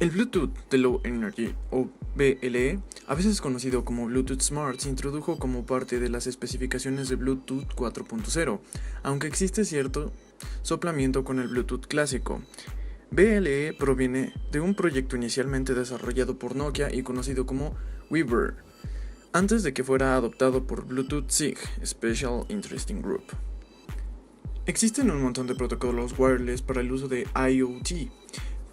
El Bluetooth de Low Energy, o BLE, a veces conocido como Bluetooth Smart, se introdujo como parte de las especificaciones de Bluetooth 4.0, aunque existe cierto soplamiento con el Bluetooth clásico. BLE proviene de un proyecto inicialmente desarrollado por Nokia y conocido como Weaver, antes de que fuera adoptado por Bluetooth SIG, Special Interesting Group. Existen un montón de protocolos wireless para el uso de IoT,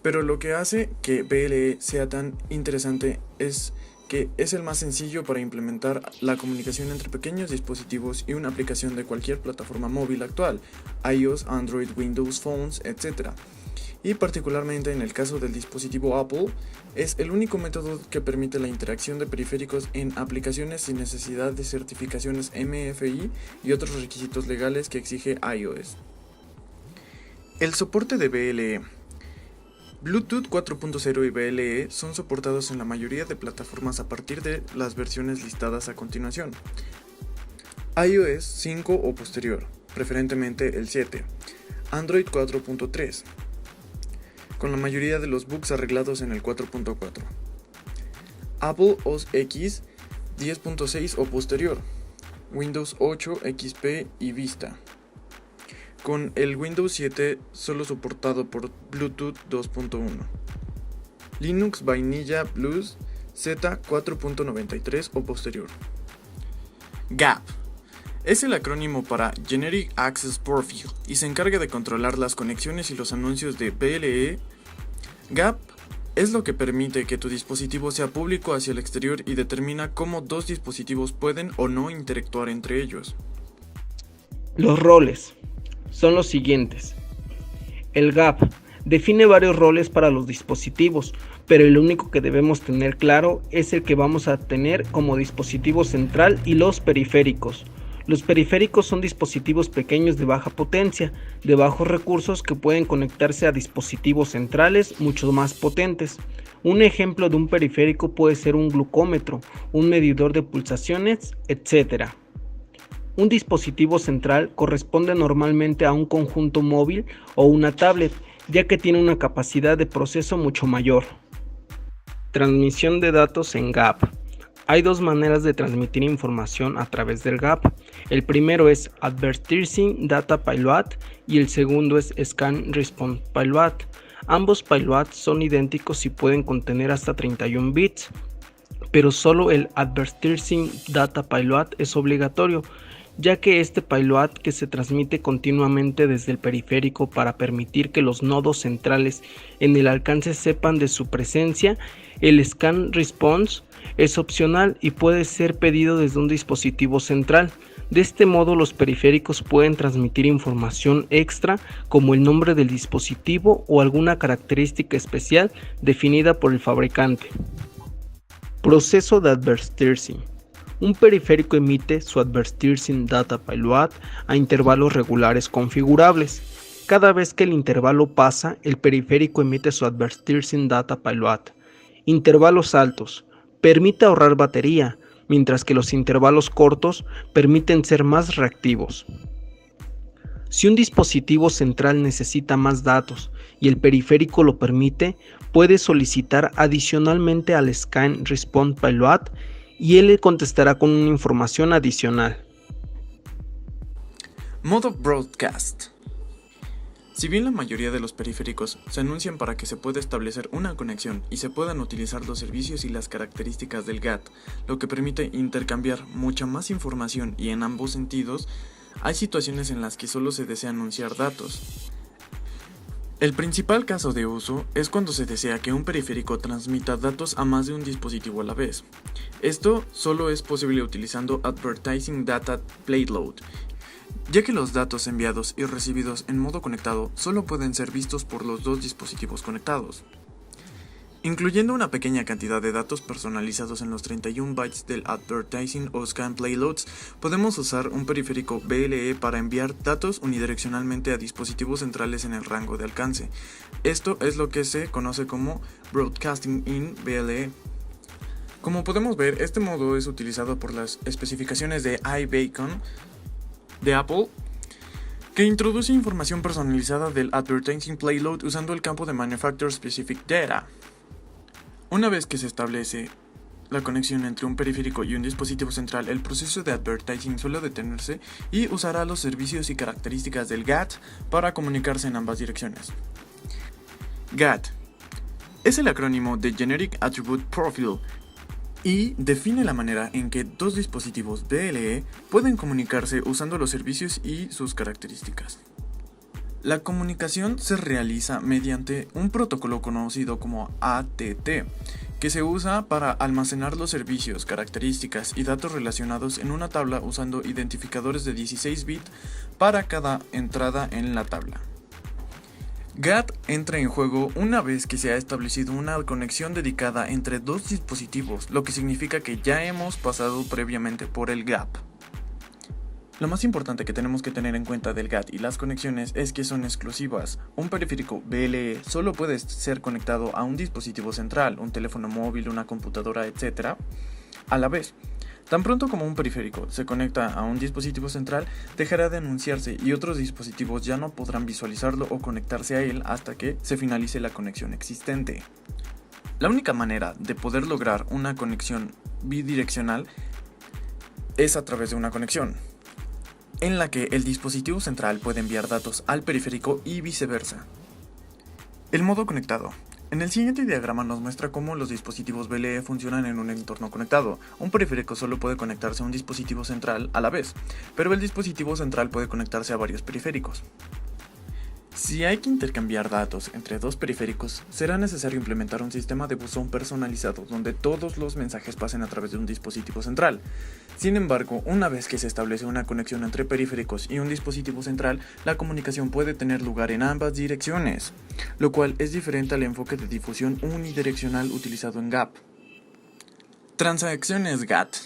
pero lo que hace que BLE sea tan interesante es que es el más sencillo para implementar la comunicación entre pequeños dispositivos y una aplicación de cualquier plataforma móvil actual, iOS, Android, Windows, Phones, etc. Y particularmente en el caso del dispositivo Apple, es el único método que permite la interacción de periféricos en aplicaciones sin necesidad de certificaciones MFI y otros requisitos legales que exige iOS. El soporte de BLE. Bluetooth 4.0 y BLE son soportados en la mayoría de plataformas a partir de las versiones listadas a continuación. iOS 5 o posterior, preferentemente el 7. Android 4.3, con la mayoría de los bugs arreglados en el 4.4. Apple OS X 10.6 o posterior. Windows 8, XP y Vista, con el Windows 7 solo soportado por Bluetooth 2.1. Linux Vanilla Plus Z 4.93 o posterior. GAP es el acrónimo para Generic Access Profile y se encarga de controlar las conexiones y los anuncios de BLE. GAP es lo que permite que tu dispositivo sea público hacia el exterior y determina cómo dos dispositivos pueden o no interactuar entre ellos. Los roles son los siguientes. El GAP define varios roles para los dispositivos, pero el único que debemos tener claro es el que vamos a tener como dispositivo central y los periféricos. Los periféricos son dispositivos pequeños de baja potencia, de bajos recursos que pueden conectarse a dispositivos centrales mucho más potentes. Un ejemplo de un periférico puede ser un glucómetro, un medidor de pulsaciones, etc. Un dispositivo central corresponde normalmente a un conjunto móvil o una tablet, ya que tiene una capacidad de proceso mucho mayor. Transmisión de datos en GAP. Hay dos maneras de transmitir información a través del GAP. El primero es Advertising Data Payload y el segundo es Scan Response Payload. Ambos payloads son idénticos y pueden contener hasta 31 bits, pero solo el Advertising Data Payload es obligatorio, ya que este payload que se transmite continuamente desde el periférico para permitir que los nodos centrales en el alcance sepan de su presencia. El Scan Response es opcional y puede ser pedido desde un dispositivo central. De este modo los periféricos pueden transmitir información extra como el nombre del dispositivo o alguna característica especial definida por el fabricante. Proceso de Advertising. Un periférico emite su Advertising Data Payload a intervalos regulares configurables. Cada vez que el intervalo pasa, el periférico emite su Advertising Data Payload. Intervalos altos. Permite ahorrar batería, mientras que los intervalos cortos permiten ser más reactivos. Si un dispositivo central necesita más datos y el periférico lo permite, puede solicitar adicionalmente al Scan Response Payload y él le contestará con una información adicional. Modo Broadcast. Si bien la mayoría de los periféricos se anuncian para que se pueda establecer una conexión y se puedan utilizar los servicios y las características del GAT, lo que permite intercambiar mucha más información y en ambos sentidos, hay situaciones en las que solo se desea anunciar datos. El principal caso de uso es cuando se desea que un periférico transmita datos a más de un dispositivo a la vez. Esto solo es posible utilizando Advertising Data Payload, ya que los datos enviados y recibidos en modo conectado solo pueden ser vistos por los dos dispositivos conectados. Incluyendo una pequeña cantidad de datos personalizados en los 31 bytes del Advertising o Scan Payloads, podemos usar un periférico BLE para enviar datos unidireccionalmente a dispositivos centrales en el rango de alcance. Esto es lo que se conoce como Broadcasting in BLE. Como podemos ver, este modo es utilizado por las especificaciones de iBeacon de Apple, que introduce información personalizada del Advertising Payload usando el campo de Manufacturer Specific Data. Una vez que se establece la conexión entre un periférico y un dispositivo central, el proceso de advertising suele detenerse y usará los servicios y características del GAT para comunicarse en ambas direcciones. GAT es el acrónimo de Generic Attribute Profile y define la manera en que dos dispositivos BLE pueden comunicarse usando los servicios y sus características. La comunicación se realiza mediante un protocolo conocido como ATT, que se usa para almacenar los servicios, características y datos relacionados en una tabla usando identificadores de 16 bits para cada entrada en la tabla. GAT entra en juego una vez que se ha establecido una conexión dedicada entre dos dispositivos, lo que significa que ya hemos pasado previamente por el gap. Lo más importante que tenemos que tener en cuenta del GAT y las conexiones es que son exclusivas. Un periférico BLE solo puede ser conectado a un dispositivo central, un teléfono móvil, una computadora, etc. a la vez. Tan pronto como un periférico se conecta a un dispositivo central, dejará de anunciarse y otros dispositivos ya no podrán visualizarlo o conectarse a él hasta que se finalice la conexión existente. La única manera de poder lograr una conexión bidireccional es a través de una conexión, en la que el dispositivo central puede enviar datos al periférico y viceversa. El modo conectado. En el siguiente diagrama nos muestra cómo los dispositivos BLE funcionan en un entorno conectado. Un periférico solo puede conectarse a un dispositivo central a la vez, pero el dispositivo central puede conectarse a varios periféricos. Si hay que intercambiar datos entre dos periféricos, será necesario implementar un sistema de buzón personalizado donde todos los mensajes pasen a través de un dispositivo central. Sin embargo, una vez que se establece una conexión entre periféricos y un dispositivo central, la comunicación puede tener lugar en ambas direcciones, lo cual es diferente al enfoque de difusión unidireccional utilizado en GAP. Transacciones GAT.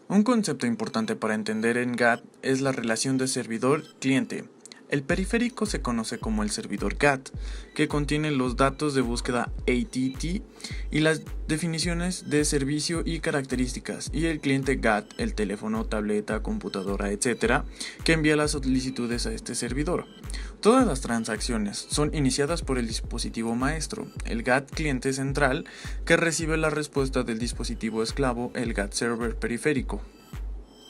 Un concepto importante para entender en GAT es la relación de servidor-cliente. El periférico se conoce como el servidor GAT, que contiene los datos de búsqueda ATT y las definiciones de servicio y características, y el cliente GAT, el teléfono, tableta, computadora, etc., que envía las solicitudes a este servidor. Todas las transacciones son iniciadas por el dispositivo maestro, el GAT cliente central, que recibe la respuesta del dispositivo esclavo, el GAT server periférico.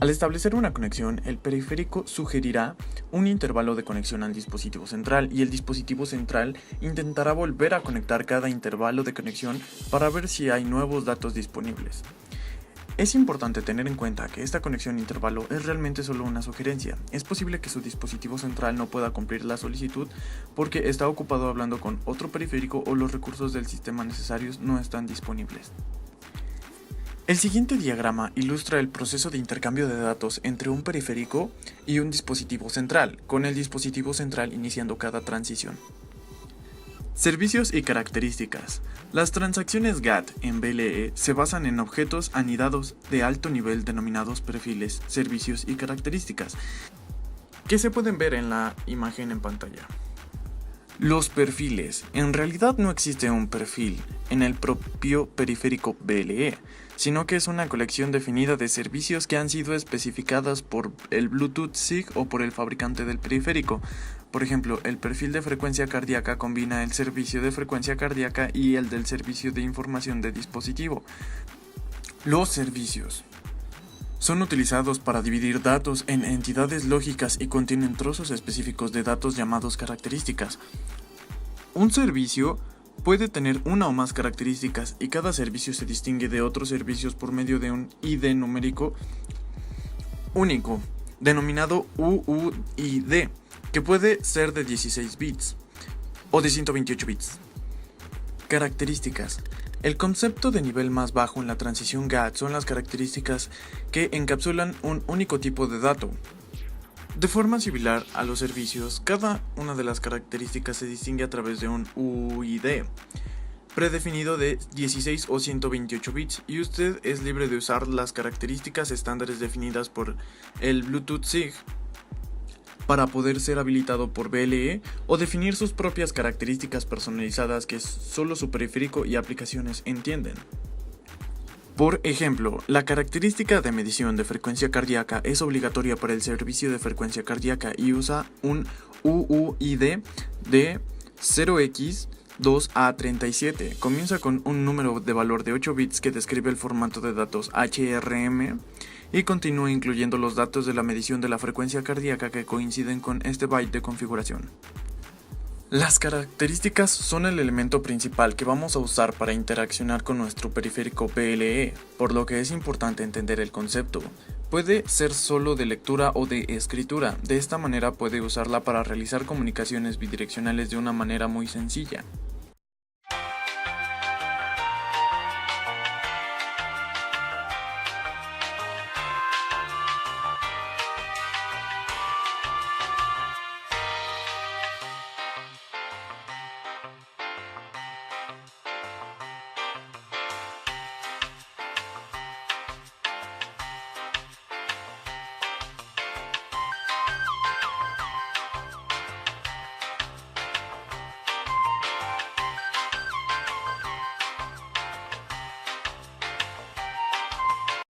Al establecer una conexión, el periférico sugerirá un intervalo de conexión al dispositivo central y el dispositivo central intentará volver a conectar cada intervalo de conexión para ver si hay nuevos datos disponibles. Es importante tener en cuenta que esta conexión intervalo es realmente solo una sugerencia. Es posible que su dispositivo central no pueda cumplir la solicitud porque está ocupado hablando con otro periférico o los recursos del sistema necesarios no están disponibles. El siguiente diagrama ilustra el proceso de intercambio de datos entre un periférico y un dispositivo central, con el dispositivo central iniciando cada transición. Servicios y características. Las transacciones GAT en BLE se basan en objetos anidados de alto nivel denominados perfiles, servicios y características, que se pueden ver en la imagen en pantalla. Los perfiles. En realidad no existe un perfil en el propio periférico BLE, sino que es una colección definida de servicios que han sido especificadas por el Bluetooth SIG o por el fabricante del periférico. Por ejemplo, el perfil de frecuencia cardíaca combina el servicio de frecuencia cardíaca y el del servicio de información de dispositivo. Los servicios son utilizados para dividir datos en entidades lógicas y contienen trozos específicos de datos llamados características. Un servicio puede tener una o más características y cada servicio se distingue de otros servicios por medio de un ID numérico único, denominado UUID, que puede ser de 16 bits o de 128 bits. Características. El concepto de nivel más bajo en la transición GAT son las características que encapsulan un único tipo de dato. De forma similar a los servicios, cada una de las características se distingue a través de un UID predefinido de 16 o 128 bits y usted es libre de usar las características estándares definidas por el Bluetooth SIG para poder ser habilitado por BLE o definir sus propias características personalizadas que solo su periférico y aplicaciones entienden. Por ejemplo, la característica de medición de frecuencia cardíaca es obligatoria para el servicio de frecuencia cardíaca y usa un UUID de 2A37. Comienza con un número de valor de 8 bits que describe el formato de datos HRM y continúa incluyendo los datos de la medición de la frecuencia cardíaca que coinciden con este byte de configuración. Las características son el elemento principal que vamos a usar para interaccionar con nuestro periférico PLE, por lo que es importante entender el concepto. Puede ser solo de lectura o de escritura, de esta manera puede usarla para realizar comunicaciones bidireccionales de una manera muy sencilla.